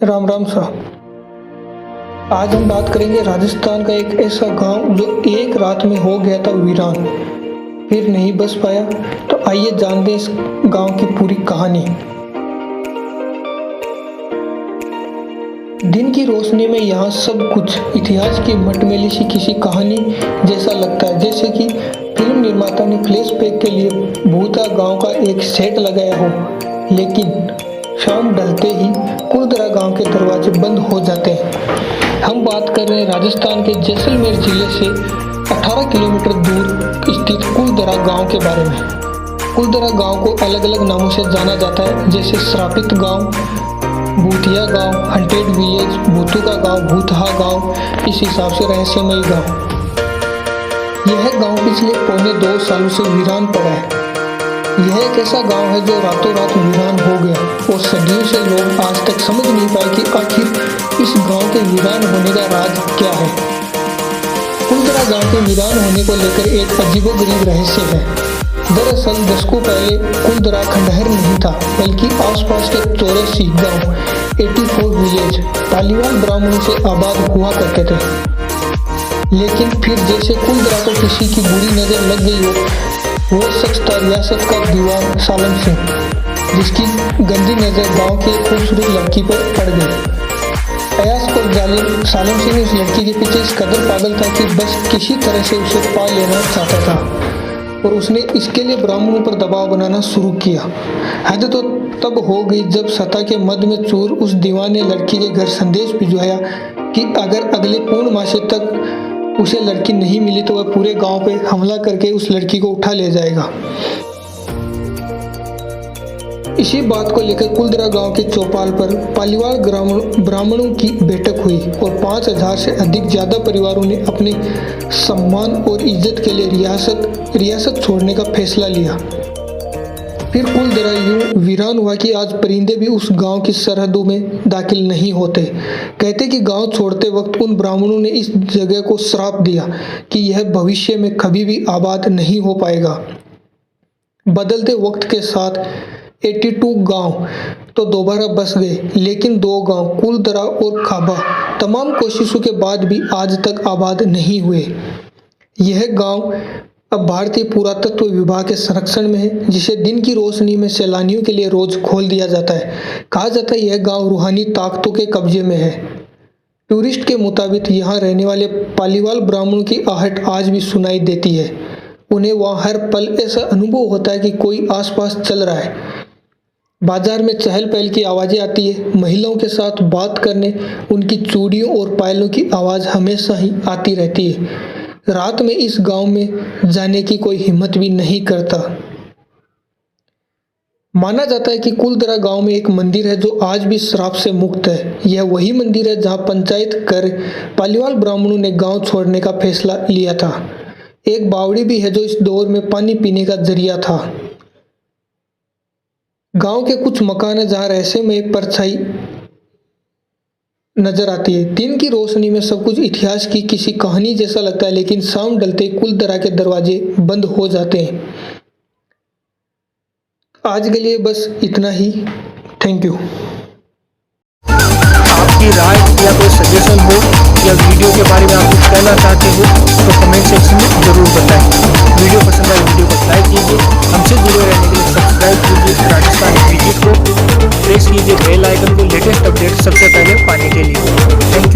राम राम साहब। आज हम बात करेंगे राजस्थान का एक ऐसा गांव जो एक रात में हो गया था वीरान, फिर नहीं बस पाया। तो आइए जानते हैं इस गांव की पूरी कहानी। दिन की रोशनी में यहाँ सब कुछ इतिहास की मटमैली सी किसी कहानी जैसा लगता है, जैसे कि फिल्म निर्माता ने फ्लैशबैक के लिए भूता गांव का एक सेट लगाया हो। लेकिन शाम ढलते ही कुलदरा गांव के दरवाजे बंद हो जाते हैं। हम बात कर रहे हैं राजस्थान के जैसलमेर जिले से 18 किलोमीटर दूर स्थित कुलदरा गांव के बारे में। कुलदरा गांव को अलग अलग नामों से जाना जाता है, जैसे श्रापित गांव, भूतिया गांव, हंटेड विलेज, भूतू का गांव, भूतहा गांव, इस हिसाब से रहस्यमयी गांव। यह गांव पिछले पौने 2 सालों से वीरान पड़ा है। यह एक ऐसा गांव है जो रातों रात वीरान हो गया और सदियों से लोग आज तक समझ नहीं पाए कि आखिर इस गांव के वीरान होने का राज क्या है। कुलदरा गांव के वीरान होने को लेकर एक अजीबोगरीब रहस्य है। दरअसल दशकों पहले कुलदरा खंडहर नहीं था, बल्कि आसपास के 84 गांव, 84 विलेज पालीवाल ब्राह्मणों से आबाद हुआ करते थे। लेकिन फिर जैसे कुलदरा को किसी की बुरी नजर लग गई हो, वो शख्स था रियासत का दीवान सालम सिंह, जिसकी गंदी नजर गांव की एक खूबसूरत लड़की पर पड़ गई। अयास और जालिम सालम सिंह उस लड़की के पीछे इस कदर पागल था कि बस किसी तरह से उसे पा लेना चाहता था, और उसने इसके लिए ब्राह्मणों पर दबाव बनाना शुरू किया। हद तो तब हो गई जब सतह के मध्य में चूर उस दीवान ने लड़की के घर संदेश भिजवाया कि अगर अगले पूर्णमासी तक उसे लड़की नहीं मिली तो वह पूरे गांव पे हमला करके उस लड़की को उठा ले जाएगा। इसी बात को लेकर कुलदरा गांव के चौपाल पर पालीवाल ब्राह्मणों की बैठक हुई और 5000 से अधिक ज्यादा परिवारों ने अपने सम्मान और इज्जत के लिए रियासत छोड़ने का फैसला लिया। फिर कुलदरा यूं वीरान हुआ कि आज परिंदे भी उस गांव की सरहदों में दाखिल नहीं होते। कहते कि गांव छोड़ते वक्त उन ब्राह्मणों ने इस जगह को श्राप दिया कि यह भविष्य में कभी भी आबाद नहीं हो पाएगा। बदलते वक्त के साथ 82 गांव तो दोबारा बस गए, लेकिन 2 गांव कुलदरा और खाबा तमाम कोशिशों के बाद भी आज तक आबाद नहीं हुए। यह गांव अब भारतीय पुरातत्व विभाग के संरक्षण में है, जिसे दिन की रोशनी में सैलानियों के लिए रोज खोल दिया जाता है। कहा जाता है यह गांव रूहानी ताकतों के कब्जे में है। टूरिस्ट के मुताबिक यहाँ रहने वाले पालीवाल ब्राह्मणों की आहट आज भी सुनाई देती है। उन्हें वहाँ हर पल ऐसा अनुभव होता है कि कोई आसपास चल रहा है। बाजार में चहल पहल की आवाजें आती है। महिलाओं के साथ बात करने उनकी चूड़ियों और पायलों की आवाज हमेशा ही आती रहती है। रात में इस गांव में जाने की कोई हिम्मत भी नहीं करता। माना जाता है कि कुलदरा गांव में एक मंदिर है जो आज भी श्राप से मुक्त है। यह वही मंदिर है जहां पंचायत कर पालीवाल ब्राह्मणों ने गांव छोड़ने का फैसला लिया था। एक बावड़ी भी है जो इस दौर में पानी पीने का जरिया था। गांव के कुछ मकान है जहां रहस्यमय परछाई नजर आती है। दिन की रोशनी में सब कुछ इतिहास की किसी कहानी जैसा लगता है, लेकिन शाम ढलते ही कुलदरा के दरवाजे बंद हो जाते हैं। आज के लिए बस इतना ही। Thank you. आपकी राय या कोई सजेशन हो या वीडियो के बारे में आप कुछ कहना चाहते हो तो कमेंट सेक्शन में जरूर बताएं। वीडियो पसंद आए वीडियो को लाइक कीजिए। हमसे जुड़े रहने के लिए सब्सक्राइब कीजिए राजस्थान विजिट को, प्रेस कीजिए बेल आइकन को लेटेस्ट अपडेट सबसे पहले पाने के लिए। Thank you.